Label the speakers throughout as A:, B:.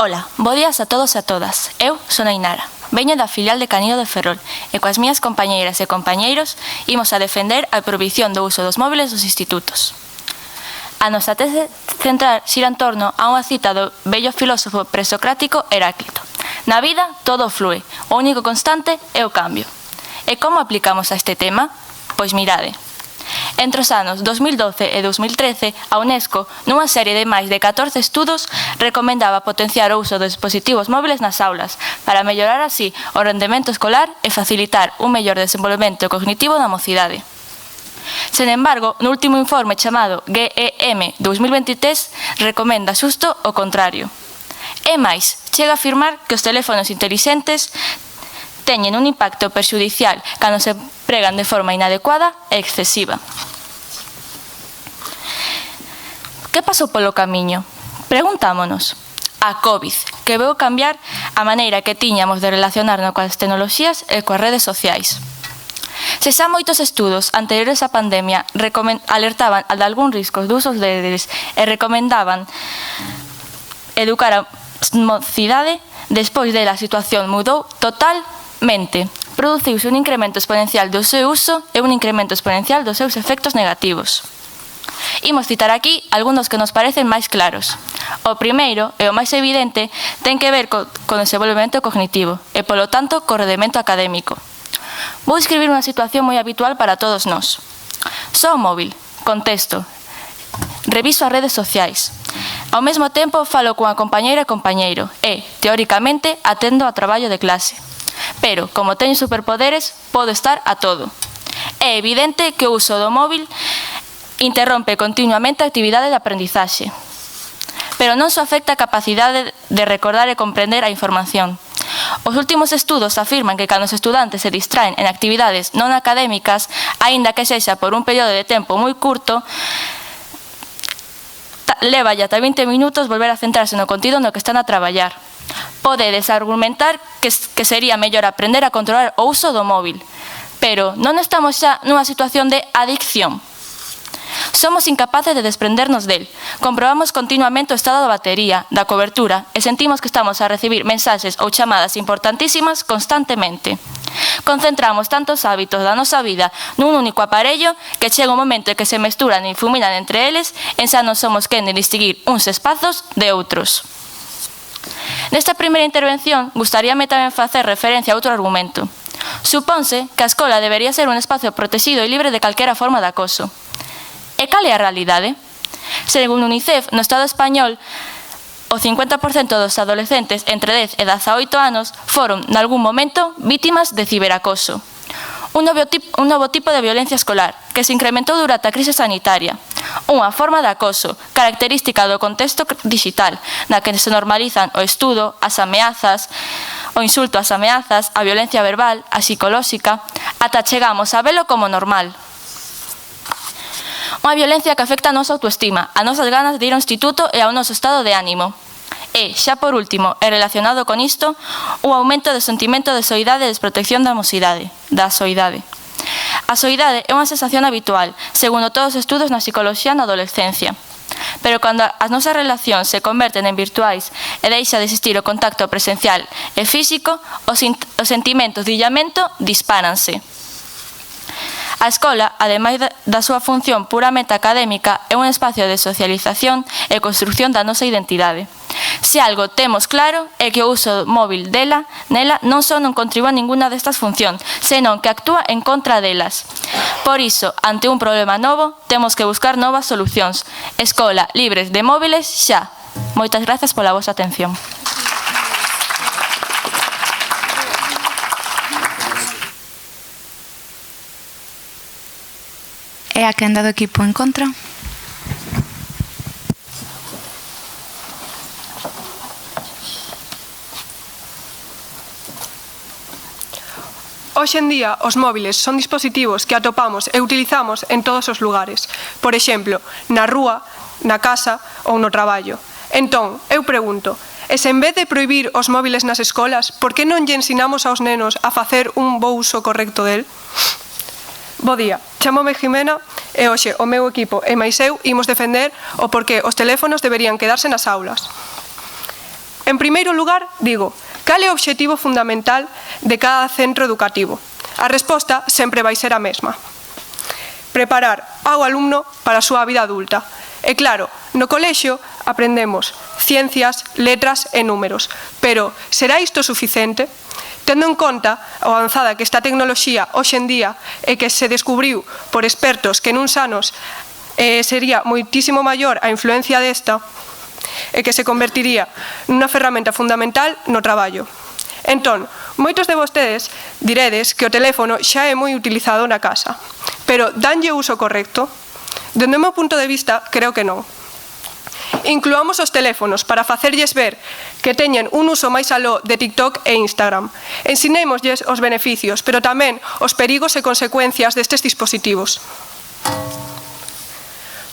A: Ola, bo días a todos e a todas. Eu son a Inara. Veño da filial de Canido de Ferrol e coas miñas compañeiras e compañeiros imos a defender a prohibición do uso dos móviles dos institutos. A nosa tese central xira en torno a unha cita do vello filósofo presocrático Heráclito. Na vida todo flúe, o único constante é o cambio. E como aplicamos a este tema? Pois mirade. Entre os anos 2012 e 2013, a UNESCO, nunha serie de máis de 14 estudos, recomendaba potenciar o uso dos dispositivos móviles nas aulas para mellorar así o rendemento escolar e facilitar un mellor desenvolvemento cognitivo da mocidade. Sen embargo, no último informe chamado GEM 2023 recomenda xusto o contrario. E máis, chega a afirmar que os teléfonos intelixentes teñen un impacto perxudicial cando se empregan de forma inadecuada e excesiva. Que pasou polo camiño? Preguntámonos. A COVID, que veu cambiar a maneira que tiñamos de relacionarnos coas tecnoloxías e coas redes sociais. Se xa moitos estudos anteriores á pandemia alertaban de algún riscos do uso deles e recomendaban educar a mocidade, despois dela a situación mudou totalmente. Produciuse un incremento exponencial do seu uso e un incremento exponencial dos seus efectos negativos. Imos citar aquí algúns que nos parecen máis claros. O primeiro, e o máis evidente, ten que ver co desenvolvemento cognitivo e, polo tanto, co rendemento académico. Vou describir unha situación moi habitual para todos nós. Só o móvil, contesto, reviso as redes sociais. Ao mesmo tempo, falo cunha compañeira e compañeiro e, teóricamente, atendo ao traballo de clase. Pero, como teño superpoderes, podo estar a todo. É evidente que o uso do móvil interrompe continuamente a actividade de aprendizaxe. Pero non só afecta a capacidade de recordar e comprender a información. Os últimos estudos afirman que cando os estudantes se distraen en actividades non académicas, aínda que sexa por un período de tempo moi curto, lévalle ata 20 minutos volver a centrarse no contido no que están a traballar. Podedes argumentar que sería mellor aprender a controlar o uso do móvil, pero non estamos xa nunha situación de adicción. Somos incapaces de desprendernos del. Comprobamos continuamente o estado da batería, da cobertura e sentimos que estamos a recibir mensaxes ou chamadas importantísimas constantemente. Concentramos tantos hábitos da nosa vida nun único aparello que chega un momento en que se mesturan e difuminan entre eles e xa non somos quen de distinguir uns espazos de outros. Nesta primeira intervención, gustaríame tamén facer referencia a outro argumento. Supónse que a escola debería ser un espazo protegido e libre de calquera forma de acoso. E cal é a realidade? Segundo Unicef, no Estado español, o 50% dos adolescentes entre 10 e 18 anos foron, nalgún momento, vítimas de ciberacoso. Un novo tipo de violencia escolar que se incrementou durante a crise sanitaria. Unha forma de acoso, característica do contexto digital, na que se normalizan o estudo, as ameazas, o insulto ás ameazas, a violencia verbal, a psicolóxica, ata chegamos a velo como normal. Unha violencia que afecta a nosa autoestima, a nosas ganas de ir ao instituto e ao noso estado de ánimo. E, xa por último, e relacionado con isto, o aumento do sentimento de soidade e desprotección da mocidade, da soidade. A soidade é unha sensación habitual, segundo todos os estudos na psicoloxía na adolescencia. Pero cando as nosas relacións se converten en virtuais e deixa de existir o contacto presencial e físico, os sentimentos de illamento dispáranse. A escola, ademais da súa función puramente académica, é un espacio de socialización e construción da nosa identidade. Se algo temos claro é que o uso móvil nela non só non contribúe a ninguna destas funcións, senón que actúa en contra delas. Por iso, ante un problema novo, temos que buscar novas solucións. Escola libres de móviles xa. Moitas grazas pola vosa atención.
B: E a quenda do equipo en contra?
C: Hoxe en día, os móviles son dispositivos que atopamos e utilizamos en todos os lugares. Por exemplo, na rúa, na casa ou no traballo. Entón, eu pregunto, e se en vez de prohibir os móviles nas escolas, por que non lle ensinamos aos nenos a facer un bo uso correcto del? Bo día, chamome Jimena e hoxe o meu equipo e máis eu imos defender o porqué os teléfonos deberían quedarse nas aulas. En primeiro lugar, digo, cal é o obxectivo fundamental de cada centro educativo? A resposta sempre vai ser a mesma. Preparar ao alumno para a súa vida adulta. E claro, no colexio aprendemos ciencias, letras e números, pero será isto suficiente? Tendo en conta a avanzada que está a tecnoloxía hoxe en día e que se descubriu por expertos que nuns anos sería moitísimo maior a influencia desta e que se convertiría nunha ferramenta fundamental no traballo. Entón, moitos de vostedes diredes que o teléfono xa é moi utilizado na casa, pero danlle o uso correcto? Dende o meu punto de vista, creo que non. Incluamos os teléfonos para facerlles ver que teñen un uso máis aló de TikTok e Instagram. Ensinémoslles os beneficios, pero tamén os perigos e consecuencias destes dispositivos.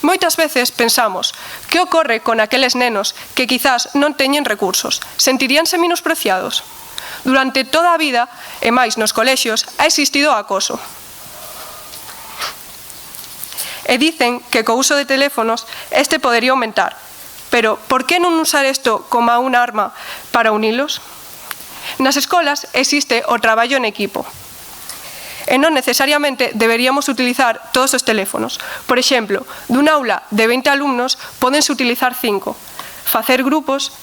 C: Moitas veces pensamos, que ocorre con aqueles nenos que quizás non teñen recursos? Sentiríanse menospreciados? Durante toda a vida, e máis nos colexios, ha existido o acoso. E dicen que co uso de teléfonos este podería aumentar. Pero, por que non usar isto como unha arma para unilos? Nas escolas existe o traballo en equipo. E non necesariamente deberíamos utilizar todos os teléfonos. Por exemplo, dun aula de 20 alumnos, pódense utilizar 5. Facer grupos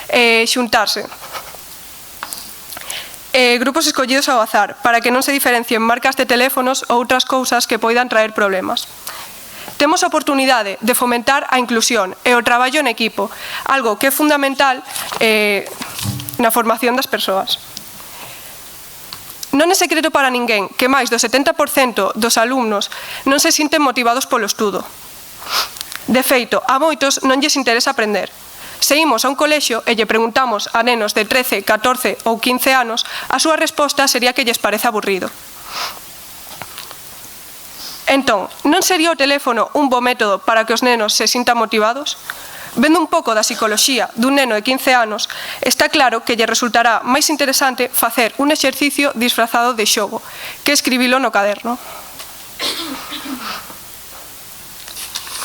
C: e xuntarse. Grupos escollidos ao azar, para que non se diferencien marcas de teléfonos ou outras cousas que poidan traer problemas. Temos a oportunidade de fomentar a inclusión e o traballo en equipo, algo que é fundamental na formación das persoas. Non é secreto para ninguén que máis do 70% dos alumnos non se sinten motivados polo estudo. De feito, a moitos non lles interesa aprender. Se imos a un colexio e lle preguntamos a nenos de 13, 14 ou 15 anos, a súa resposta sería que lles parece aburrido. Entón, non sería o teléfono un bo método para que os nenos se sintan motivados? Vendo un pouco da psicoloxía dun neno de 15 anos, está claro que lle resultará máis interesante facer un exercicio disfrazado de xogo que escribilo no caderno.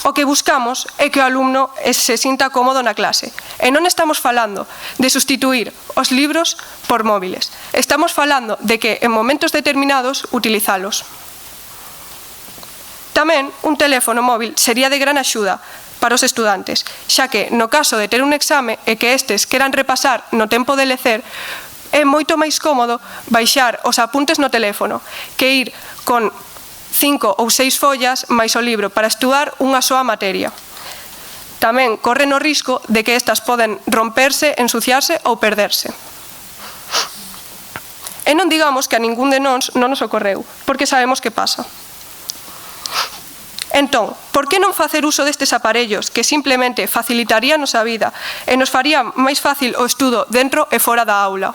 C: O que buscamos é que o alumno se sinta cómodo na clase. E non estamos falando de sustituir os libros por móviles. Estamos falando de que en momentos determinados utilizalos. Tamén un teléfono móvil sería de gran axuda para os estudantes, xa que no caso de ter un exame e que estes queran repasar no tempo de lecer, é moito máis cómodo baixar os apuntes no teléfono que ir con 5 ou 6 follas máis o libro para estudar unha soa materia. Tamén corren o risco de que estas poden romperse, ensuciarse ou perderse. E non digamos que a ningún de nós non nos ocorreu, porque sabemos que pasa. Entón, por que non facer uso destes aparellos que simplemente facilitarían a nosa vida e nos farían máis fácil o estudo dentro e fora da aula?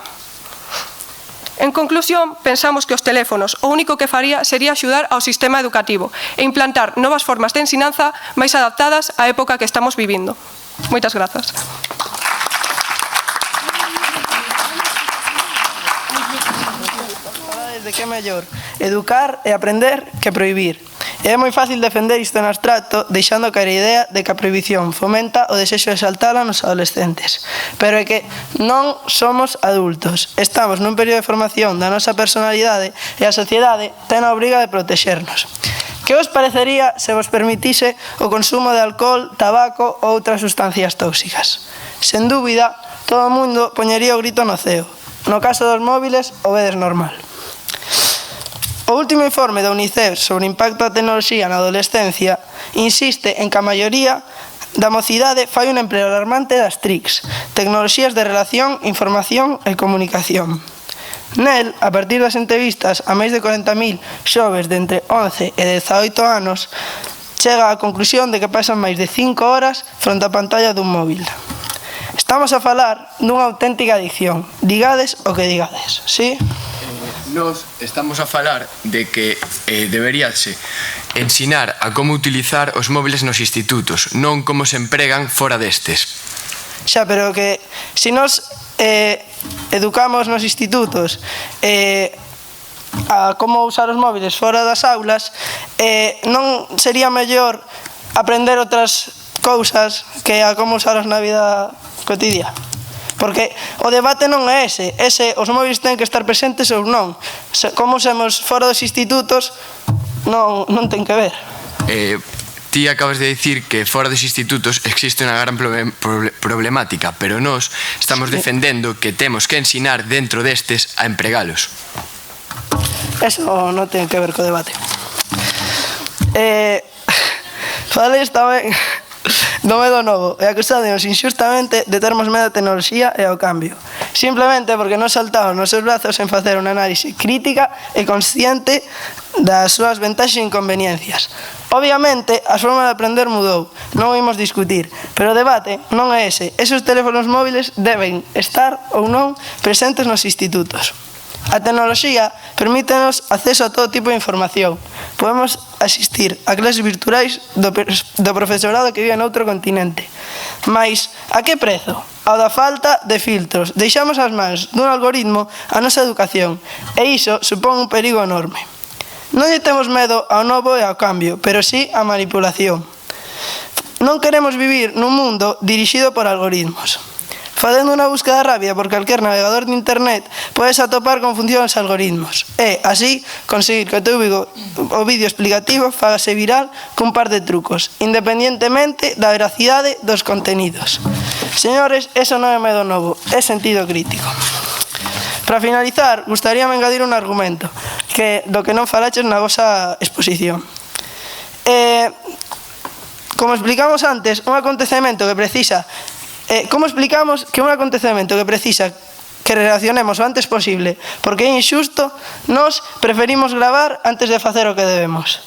C: En conclusión, pensamos que os teléfonos o único que faría sería axudar ao sistema educativo e implantar novas formas de ensinanza máis adaptadas á época que estamos vivindo. Moitas grazas.
D: De que é mellor educar e aprender que prohibir. E é moi fácil defender isto en abstracto, deixando caer a idea de que a prohibición fomenta o desexo de saltala nos adolescentes. Pero é que non somos adultos. Estamos nun período de formación da nosa personalidade e a sociedade ten a obriga de protexernos. Que vos parecería se vos permitise o consumo de alcohol, tabaco ou outras sustancias tóxicas? Sen dúbida, todo o mundo poñería o grito no ceo. No caso dos móviles, o vedes normal. O último informe da UNICEF sobre o impacto da tecnoloxía na adolescencia insiste en que a maioría da mocidade fai un empleo alarmante das TRICs, tecnoloxías de relación, información e comunicación. Nel, a partir das entrevistas a máis de 40.000 xoves de entre 11 e 18 anos, chega á conclusión de que pasan máis de 5 horas fronte á pantalla dun móvil. Estamos a falar dunha auténtica adicción, digades o que digades, sí?
E: Nos estamos a falar de que deberíase ensinar a como utilizar os móviles nos institutos, non como se empregan fora destes.
D: Xa, pero que se nos educamos nos institutos a como usar os móviles fora das aulas, non sería mellor aprender outras cousas que a como usalas na vida cotidiana. Porque o debate non é ese, os móviles ten que estar presentes ou non. Como usamos fora dos institutos non ten que ver.
E: Ti acabas de dicir que fora dos institutos existe unha gran problemática, pero nós estamos defendendo que temos que ensinar dentro destes a empregalos.
D: Eso non ten que ver co debate. Fales tamén do medo novo e acusados inxustamente de termos medo a tecnoloxía e ao cambio. Simplemente porque non saltamos nos seus brazos en facer unha análise crítica e consciente das súas ventaxes e inconveniencias. Obviamente, a forma de aprender mudou, non o imos discutir, pero o debate non é ese. Esos teléfonos móviles deben estar ou non presentes nos institutos. A tecnoloxía permítenos acceso a todo tipo de información. Podemos asistir a clases virtuais do profesorado que vive noutro continente. Mais, a que prezo? Ao da falta de filtros. Deixamos as mans dun algoritmo a nosa educación, e iso supón un perigo enorme. Non lle temos medo ao novo e ao cambio, pero sí á manipulación. Non queremos vivir nun mundo dirixido por algoritmos. Facendo unha búsqueda rápida por calquer navegador de internet, podes atopar con función os algoritmos e, así, conseguir que o teu vídeo explicativo fagase viral cun par de trucos, independientemente da veracidade dos contenidos. Señores, eso non é medo novo, é sentido crítico. Para finalizar, gustaríame engadir un argumento do que non falaches na vosa exposición. Como explicamos antes, un acontecemento que precisa que relacionemos o antes posible, porque é injusto, nós preferimos gravar antes de facer o que debemos.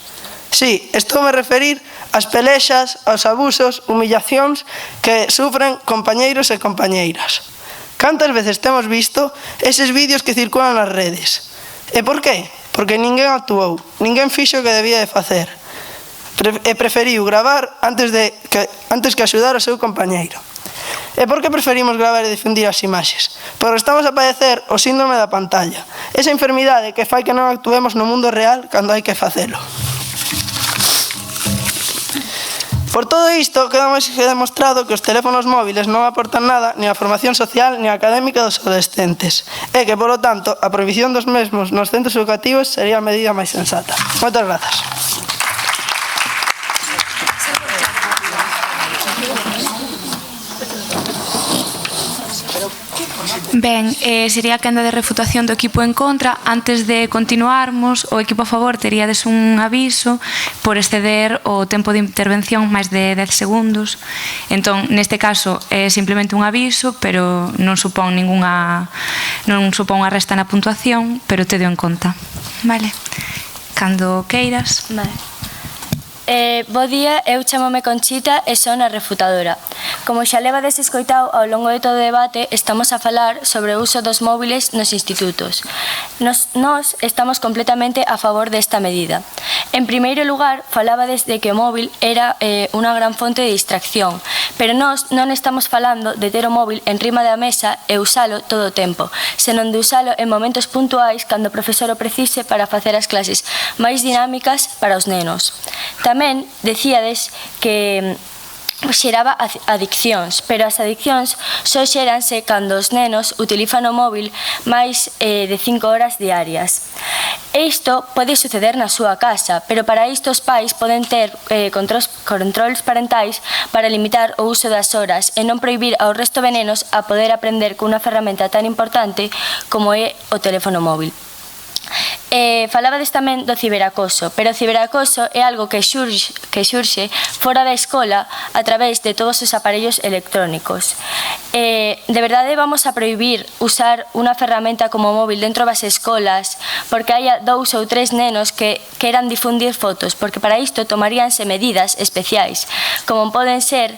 D: Sí, estou me referir ás pelexas, aos abusos, humillacións que sufren compañeiros e compañeiras. Cantas veces temos visto eses vídeos que circulan nas redes? E por qué? Porque ninguén actuou, ninguén fixo o que debía de facer. E preferiu gravar antes que axudar o seu compañeiro. E por que preferimos gravar e difundir as imaxes? Porque estamos a padecer o síndrome da pantalla, esa enfermidade que fai que non actuemos no mundo real cando hai que facelo. Por todo isto, queda máis que demostrado que os teléfonos móviles non aportan nada ni á formación social ni á académica dos adolescentes e que, polo tanto, a prohibición dos mesmos nos centros educativos sería a medida máis sensata. Moitas grazas.
B: Ben, sería a quenda de refutación do equipo en contra. Antes de continuarmos, o equipo a favor teríades un aviso por exceder o tempo de intervención máis de 10 segundos. Entón, neste caso, é simplemente un aviso, pero non supón unha resta na puntuación, pero te deo en conta. Vale? Cando queiras.
A: Vale. Bo día, eu chamome Conchita e son a refutadora. Como xa levades escoitado ao longo de todo o debate, estamos a falar sobre o uso dos móviles nos institutos. Nós estamos completamente a favor desta medida. En primeiro lugar, falabades de que o móvil era unha gran fonte de distracción, pero nós non estamos falando de ter o móvil en rima da mesa e usalo todo o tempo, senón de usalo en momentos puntuais cando o profesor o precise para facer as clases máis dinámicas para os nenos. Tamén decíades que xeraba adiccións, pero as adiccións só xeranse cando os nenos utilizan o móvil máis de 5 horas diarias. Isto pode suceder na súa casa, pero para isto os pais poden ter controls parentais para limitar o uso das horas e non prohibir ao resto de nenos a poder aprender cunha ferramenta tan importante como é o teléfono móvil. Falabades tamén do ciberacoso, pero o ciberacoso é algo que xurxe fora da escola a través de todos os aparellos electrónicos. De verdade vamos a prohibir usar unha ferramenta como o móvil dentro das escolas porque haya 2 ou 3 nenos que queran difundir fotos, porque para isto tomaríanse medidas especiais, como poden ser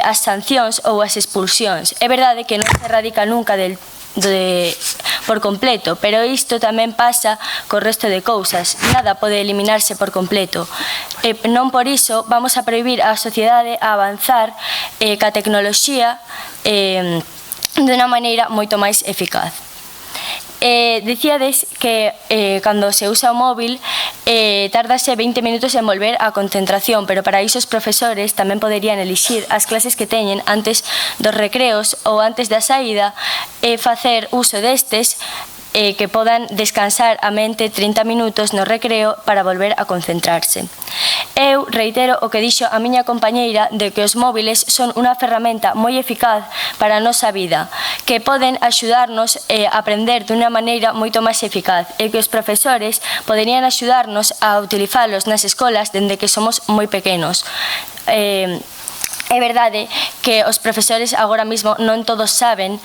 A: as sancións ou as expulsións. É verdade que non se erradica nunca por completo, pero isto tamén pasa co resto de cousas. Nada pode eliminarse por completo. Non por iso vamos a prohibir a sociedade a avanzar ca tecnoloxía de unha maneira moito máis eficaz.
F: Dicíades que cando se usa o móvil tardase 20 minutos en volver á concentración, pero para iso os profesores tamén poderían elixir as clases que teñen antes dos recreos ou antes da saída e facer uso destes que podan descansar a mente 30 minutos no recreo para volver a concentrarse. Eu reitero o que dixo a miña compañeira de que os móviles son unha ferramenta moi eficaz para a nosa vida, que poden axudarnos a aprender dunha maneira moito máis eficaz e que os profesores poderían axudarnos a utilizalos nas escolas dende que somos moi pequenos. É verdade que os profesores agora mesmo non todos saben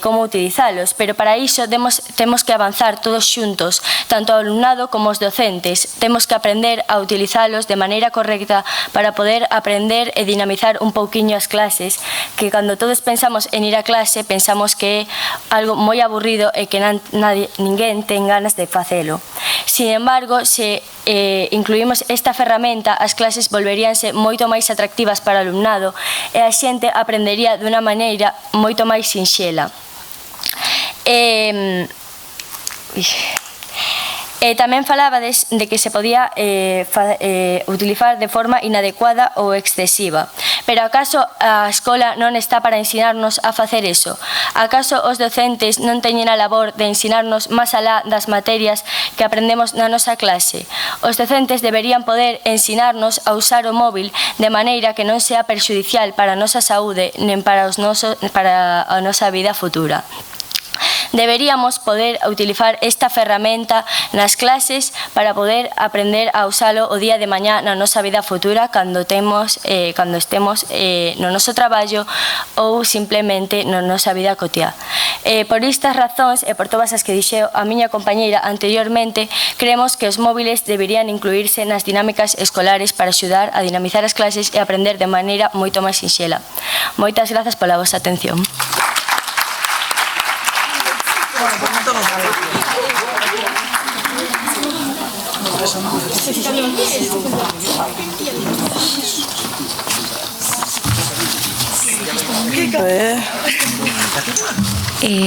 F: como utilizalos, pero para iso temos que avanzar todos xuntos, tanto o alumnado como os docentes. Temos que aprender a utilizalos de maneira correcta para poder aprender e dinamizar un pouquiño as clases, que cando todos pensamos en ir a clase pensamos que é algo moi aburrido e que ninguén ten ganas de facelo. Sin embargo, se incluímos esta ferramenta, as clases volveríanse moito máis atractivas para o alumnado e a xente aprendería dunha maneira moito máis sinxela. Tamén falabades de que se podía utilizar de forma inadecuada ou excesiva. Pero acaso a escola non está para ensinarnos a facer eso? Acaso os docentes non teñen a labor de ensinarnos máis alá das materias que aprendemos na nosa clase? Os docentes deberían poder ensinarnos a usar o móvil de maneira que non sea perxudicial para a nosa saúde nen para a nosa vida futura. Deberíamos poder utilizar esta ferramenta nas clases para poder aprender a usalo o día de mañá na nosa vida futura cando estemos no noso traballo ou simplemente na nosa vida cotiá. Por estas razóns e por todas as que dixeu a miña compañeira anteriormente, creemos que os móviles deberían incluírse nas dinámicas escolares para axudar a dinamizar as clases e aprender de maneira moito máis sinxela. Moitas grazas pola vosa atención.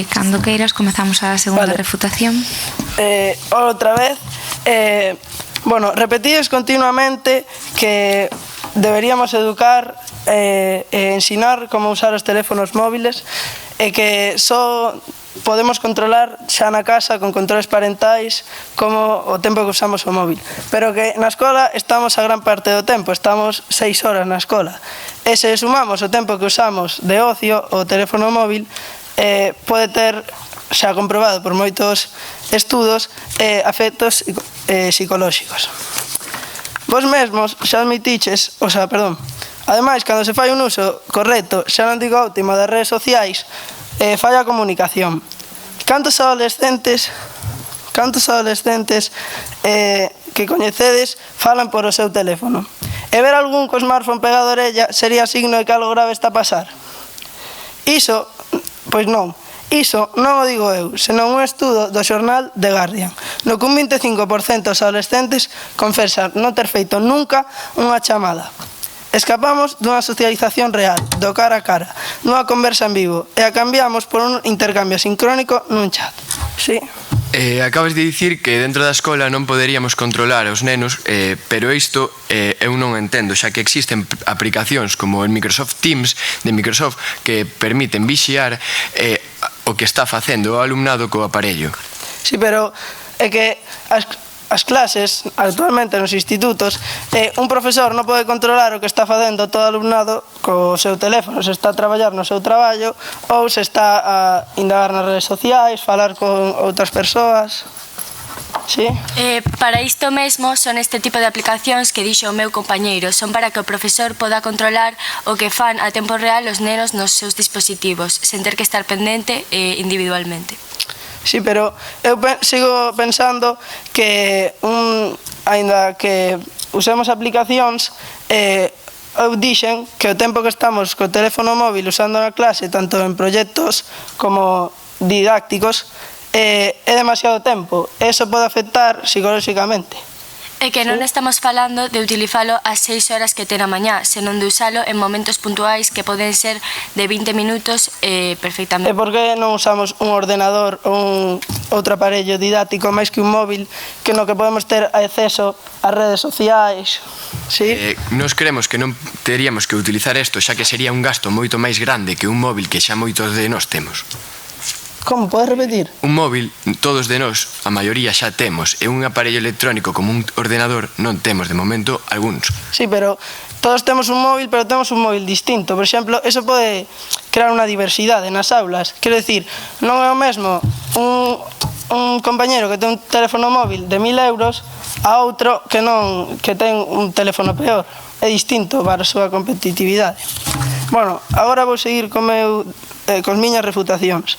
B: Cando queiras comezamos a segunda refutación.
D: Outra vez, bueno, repetides continuamente que deberíamos educar e ensinar como usar os teléfonos móviles e que só podemos controlar xa na casa con controles parentais como o tempo que usamos o móvil, pero que na escola estamos a gran parte do tempo, estamos 6 horas na escola, e se sumamos o tempo que usamos de ocio o teléfono móvil, pode ter xa comprobado por moitos estudos efectos psicolóxicos. Vos mesmos xa admitiches, ademais, cando se fai un uso correcto, xa non digo óptimo, das redes sociais, falla a comunicación. Cantos adolescentes que coñecedes falan por o seu teléfono? E ver algún co smartphone pegado a orella sería signo de que algo grave está a pasar? Iso, pois non. Iso non o digo eu, senón un estudo do xornal The Guardian, no que un 25% dos adolescentes confesan non ter feito nunca unha chamada. Escapamos dunha socialización real, do cara a cara, nunha conversa en vivo, e a cambiamos por un intercambio sincrónico nun chat. Sí.
E: Acabas de dicir que dentro da escola non poderíamos controlar aos nenos, pero isto eu non entendo, xa que existen aplicacións como el Microsoft Teams de Microsoft que permiten vixiar o que está facendo o alumnado co aparello.
D: Sí, pero é que as clases, actualmente nos institutos, un profesor non pode controlar o que está facendo todo o alumnado co seu teléfono, se está a traballar no seu traballo ou se está a indagar nas redes sociais, falar con outras persoas. Sí?
F: Para isto mesmo son este tipo de aplicacións que dixo o meu compañeiro, son para que o profesor poda controlar o que fan a tempo real os nenos nos seus dispositivos, sen ter que estar pendente individualmente.
D: Sí, pero eu sigo pensando que aínda que usemos aplicacións, eu dixen que o tempo que estamos co teléfono móvil usando na clase, tanto en proxectos como didácticos, é demasiado tempo. Eso pode afectar psicolóxicamente.
F: É que non estamos falando de utilizalo as 6 horas que ten a mañá, senón de usalo en momentos puntuais que poden ser de 20 minutos perfectamente.
D: E por que non usamos un ordenador ou outro aparello didáctico máis que un móvil que no que podemos ter acceso ás redes sociais? Sí?
E: Nos creemos que non teríamos que utilizar isto, xa que sería un gasto moito máis grande que un móvil que xa moitos de nós temos.
D: Como? Podes repetir?
E: Un móvil, todos de nós, a maioría xa temos, e un aparello electrónico como un ordenador non temos de momento algúns.
D: Sí, pero todos temos un móvil, pero temos un móvil distinto. Por exemplo, eso pode crear unha diversidade nas aulas. Quero dicir, non é o mesmo un compañero que ten un teléfono móvil de 1000 euros a outro que ten un teléfono peor. É distinto para a súa competitividade. Bueno, agora vou seguir con miñas refutacións.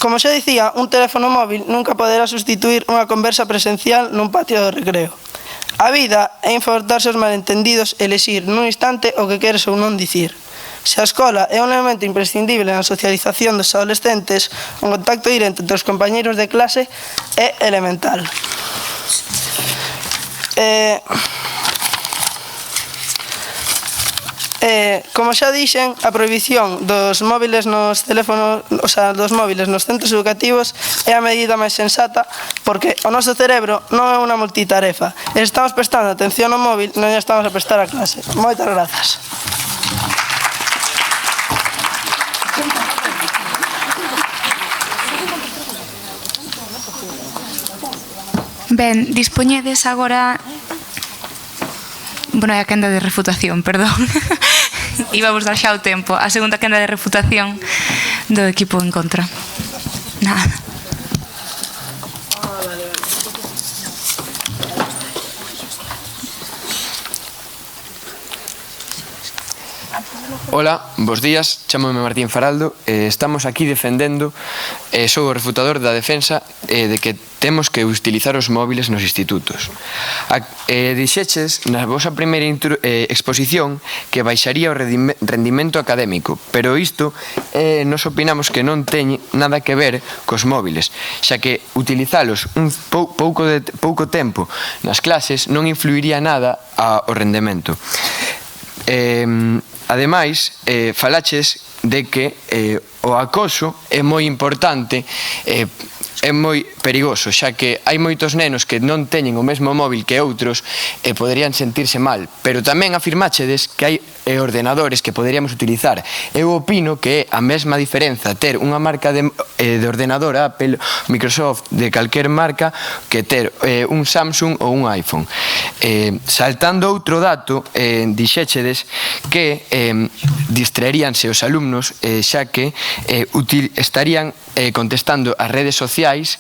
D: Como xa dicía, un teléfono móvil nunca poderá sustituir unha conversa presencial nun patio de recreo. A vida é infortarse os malentendidos e elexir nun instante o que queres ou non dicir. Se a escola é un elemento imprescindible na socialización dos adolescentes, un contacto directo entre os compañeiros de clase é elemental. Como xa dixen, a prohibición dos móviles nos teléfonos, dos móviles nos centros educativos é a medida máis sensata porque o noso cerebro non é unha multitarefa. E se estamos prestando atención ao móvil, non lle estamos a prestar a clase. Moitas grazas.
B: Ben, dispoñedes agora... Bueno, é a quenda de refutación, perdón. Íbamos dar xa o tempo. A segunda quenda de refutación do equipo en contra. Nada.
E: Ola, bos días, chámome Martín Faraldo. Estamos aquí defendendo, sou o refutador da defensa de que temos que utilizar os móviles nos institutos. Dixeches na vosa primeira exposición que baixaría o rendimento académico, pero isto nos opinamos que non ten nada que ver cos móviles, xa que utilizalos un pouco tempo nas clases non influiría nada ao rendemento. Ademais, falaches de que o acoso é moi importante, é moi perigoso, xa que hai moitos nenos que non teñen o mesmo móvil que outros e poderían sentirse mal, pero tamén afirmáchedes que hai ordenadores que poderíamos utilizar. Eu opino que é a mesma diferenza ter unha marca de ordenador Apple, Microsoft, de calquer marca, que ter un Samsung ou un iPhone. Saltando outro dato, dixéchedes que distraeríanse os alumnos, xa que estarían contestando as redes sociais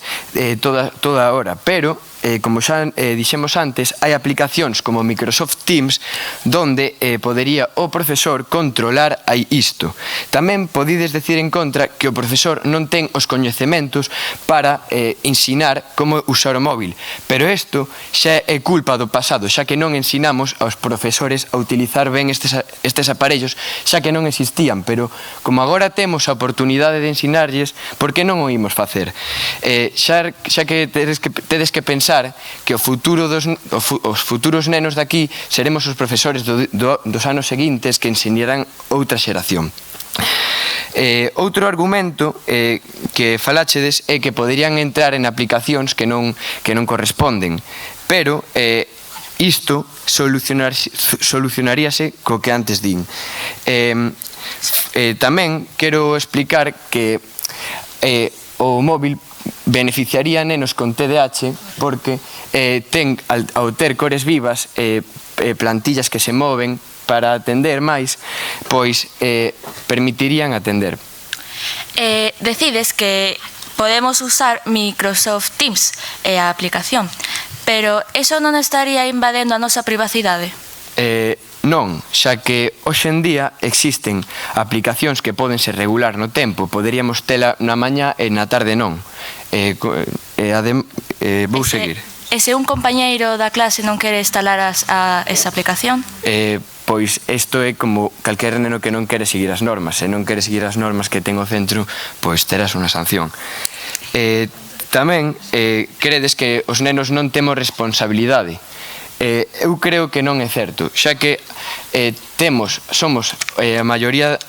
E: toda a hora, pero como xa dixemos antes, hai aplicacións como Microsoft Teams donde podería o profesor controlar isto. Tamén podides decir en contra que o profesor non ten os coñecementos para ensinar como usar o móvil, pero isto xa é culpa do pasado, xa que non ensinamos aos profesores a utilizar ben estes aparellos, xa que non existían, pero como agora temos a oportunidade de ensinarlles, por que non o imos facer? Xa que tedes que pensar que os futuros nenos de aquí seremos os profesores dos anos seguintes que ensinarán outra xeración. Outro argumento que falachedes é que poderían entrar en aplicacións que non corresponden, pero isto solucionaríase co que antes din. Tamén quero explicar que o móvil beneficiaría a nenos con TDAH porque ao ter cores vivas, plantillas que se moven para atender máis, pois permitirían atender.
A: Decides que podemos usar Microsoft Teams e a aplicación, pero eso non estaría invadendo a nosa privacidade?
E: Non, xa que hoxe en día existen aplicacións que podense regular no tempo, poderíamos tela na mañá e na tarde non. Vou seguir.
A: E se un compañeiro da clase non quere instalar esa aplicación?
E: Pois isto é como calquer neno que non quere seguir as normas. Se non quere seguir as normas que ten o centro, pois terás unha sanción. tamén credes que os nenos non temos responsabilidade. Eu creo que non é certo, xa que somos a maioría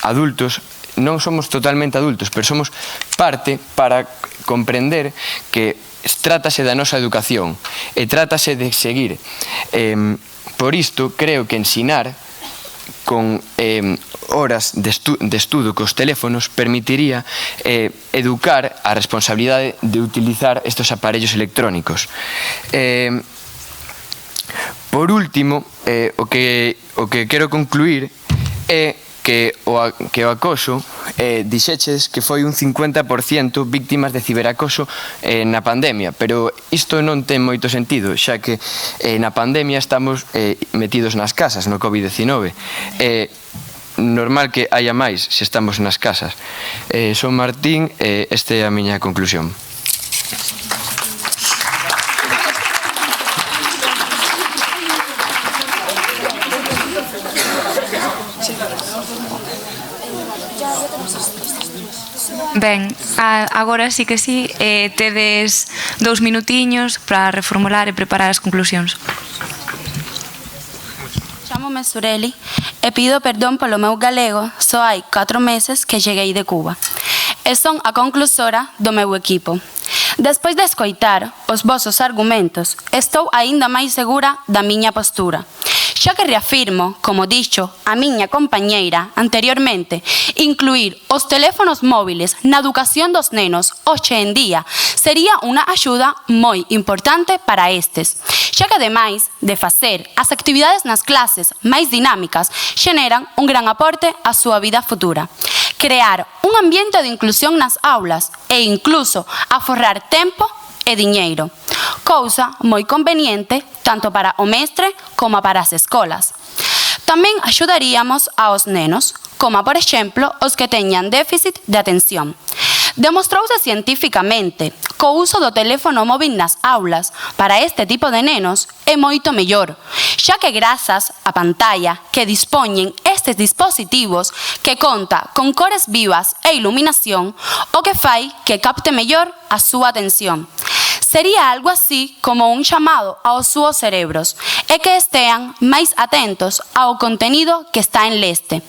E: adultos, non somos totalmente adultos, pero somos parte para comprender que trátase da nosa educación e trátase de seguir. Por isto, creo que ensinar con horas de estudo cos teléfonos permitiría educar a responsabilidade de utilizar estes aparellos electrónicos. Por último, o que quero concluir é que o acoso dixeches que foi un 50% víctimas de ciberacoso na pandemia, pero isto non ten moito sentido, xa que na pandemia estamos metidos nas casas, no COVID-19. Normal que haya máis se estamos nas casas. Son Martín e esta é a miña conclusión.
B: Ben, agora sí que sí, tedes 2 minutiños para reformular e preparar as conclusións.
G: Chámome Sureli e pido perdón polo meu galego, só hai 4 meses que cheguei de Cuba. E son a conclusora do meu equipo. Despois de escoitar os vosos argumentos, estou aínda máis segura da miña postura. Xa que reafirmo, como dixo a miña compañeira anteriormente, incluir os teléfonos móviles na educación dos nenos hoxe en día sería unha axuda moi importante para estes, xa que ademais de facer as actividades nas clases máis dinámicas, xeneran un gran aporte á súa vida futura. Crear un ambiente de inclusión nas aulas e incluso aforrar tempo e diñeiro, cousa moi conveniente tanto para o mestre como para as escolas. Tamén axudaríamos aos nenos, como por exemplo os que teñan déficit de atención. Demostrouse científicamente que o uso do teléfono móvil nas aulas para este tipo de nenos é moito mellor, xa que grazas á pantalla que dispoñen estes dispositivos que conta con cores vivas e iluminación, o que fai que capte mellor a súa atención. Sería algo así como un chamado aos súos cerebros e que estean máis atentos ao contenido que está en leste.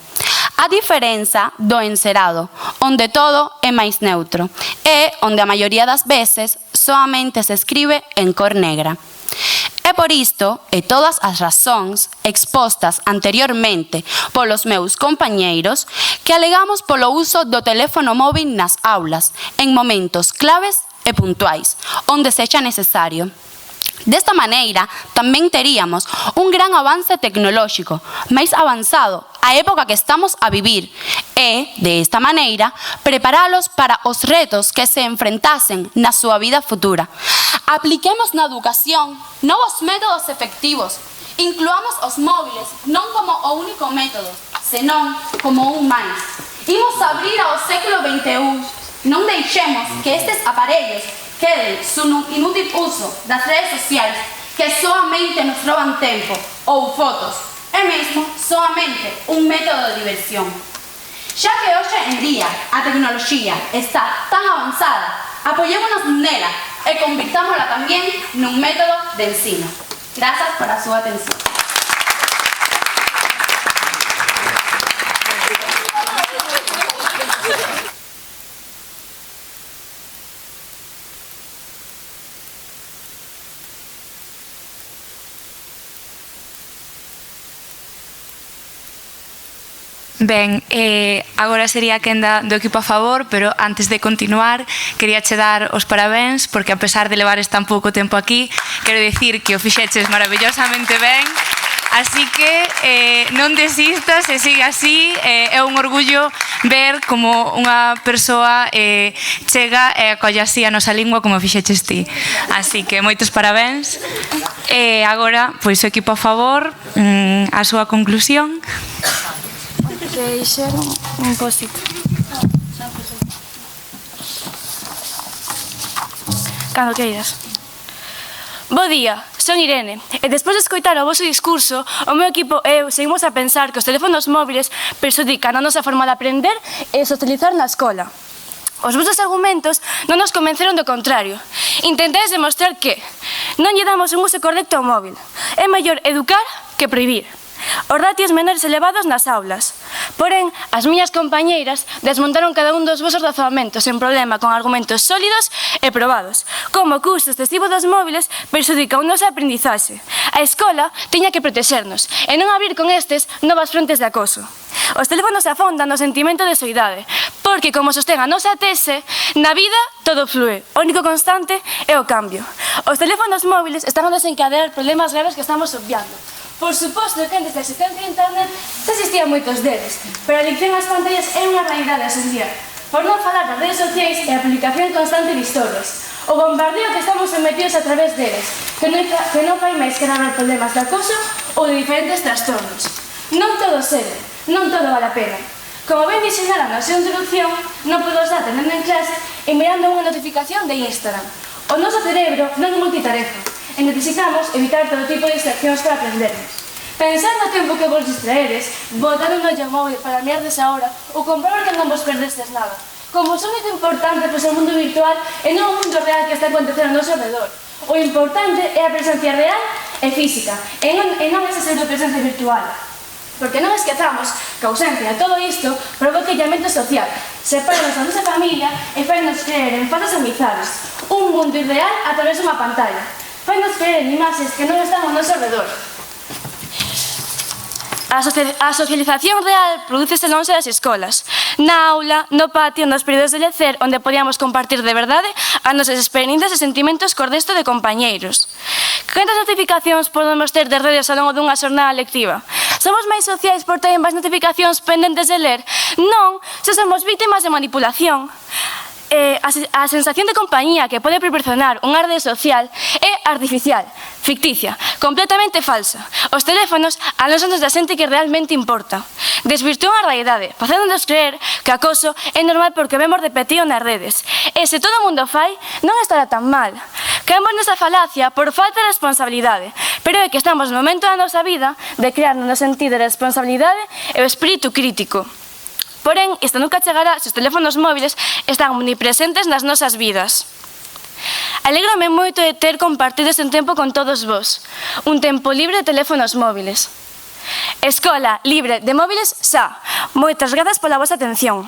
G: A diferenza do encerado, onde todo é máis neutro, e onde a maioría das veces soamente se escribe en cor negra. É por isto, e todas as razóns expostas anteriormente polos meus compañeiros, que alegamos polo uso do teléfono móvil nas aulas, en momentos claves e puntuais, onde sexa necesario. Desta maneira, tamén teríamos un gran avance tecnolóxico, máis avanzado á época que estamos a vivir, e, de esta maneira, preparalos para os retos que se enfrentasen na súa vida futura. Apliquemos na educación novos métodos efectivos, incluamos os móviles non como o único método, senón como un máis. Imos abrir ao século XXI, non deixemos que estes aparellos queden sun inútil uso das redes sociais que soamente nos roban tempo ou fotos, e mesmo soamente un método de diversión. Xa que hoxe en día a tecnoloxía está tan avanzada, apoyémonos nela e convirtámola tamén nun método de ensino. Grazas por a súa atención.
B: Ben, agora sería a quenda do equipo a favor, pero antes de continuar quería che dar os parabéns porque a pesar de levares tan pouco tempo aquí, quero dicir que o fixeches maravillosamente ben, así que non desistas e siga así. É un orgullo ver como unha persoa chega e acolle así a nosa lingua como fixeches ti, así que moitos parabéns. E agora, pois o equipo a favor, a súa conclusión.
A: Que hixeron un post-it. Cando queiras. Bo día, son Irene, e despois de escoitar o vosso discurso, o meu equipo e eu seguimos a pensar que os teléfonos móviles perxudican a nosa forma de aprender e socializar na escola.
H: Os vosos argumentos non nos convenceron do contrario. Intentades demostrar que non lle damos un uso correcto ao móvil. É mellor educar que prohibir. Os ratios menores elevados nas aulas. Porén, as miñas compañeiras desmontaron cada un dos vosos razonamentos sen problema con argumentos sólidos e probados, como que o uso excesivo dos móviles perxudica a nosa aprendizaxe. A escola tiña que protexernos e non abrir con estes novas frontes de acoso. Os teléfonos afondan no sentimento de soidade, porque, como sostén a nosa tese, na vida todo flúe, o único constante é o cambio. Os teléfonos móviles están a desencadear problemas graves que estamos obviando. Por suposto que antes da existencia de internet xa existían moitos deles, pero a adicción ás pantallas é unha realidade esencial. Por non falar das redes sociais e a publicación constante de historias. O bombardeo que estamos sometidos a través deles, que non fai máis que dar problemas de acoso ou de diferentes trastornos. Non todo serve, non todo vale a pena. Como ben diseñara na súa introducción, non podemos estar atendendo en clase e mirando unha notificación de Instagram. O noso cerebro non é multitarefa e necesitamos evitar todo tipo de distraccións para aprendernos. Pensar no tempo que vos distraeres, botar un ollo móvil para mirardes a hora ou comprobar que non vos perdestes nada. Como son muito importante pois o mundo virtual e non o mundo real que está acontecendo ao noso redor. O importante é a presencia real e física, e non esa pseudopresencia virtual. Porque non esquezamos que a ausencia de todo isto provoca illamento social, separanos da nosa familia e fainos creer en falsas amizades, un mundo irreal a través dunha pantalla. Fainos creer en imaxes que non están ao noso redor. A socialización real prodúcese lonxe das escolas, na aula, no patio, nos períodos de lecer, onde podíamos compartir de verdade as nosas experiencias e sentimentos co resto de compañeiros. Cantas notificacións podemos ter de redes ao longo dunha xornada lectiva? Somos máis sociais por ter máis notificacións pendentes de ler? Non, se somos vítimas de manipulación. A sensación de compañía que pode proporcionar unha rede social é artificial, ficticia, completamente falsa. Os teléfonos alónsanos da xente que realmente importa. Desvirtúan a realidade, facéndonos creer que o acoso é normal porque vemos repetido nas redes. E se todo o mundo fai, non estará tan mal. Caemos nesa falacia por falta de responsabilidade, pero é que estamos no momento da nosa vida de crear no sentido de responsabilidade e o espírito crítico. Porén, isto nunca chegará se os teléfonos móviles están omnipresentes nas nosas vidas. Alégrame moito de ter compartido este tempo con todos vos. Un tempo libre de teléfonos móviles. Escola libre de móviles xa. Moitas grazas pola vosa atención.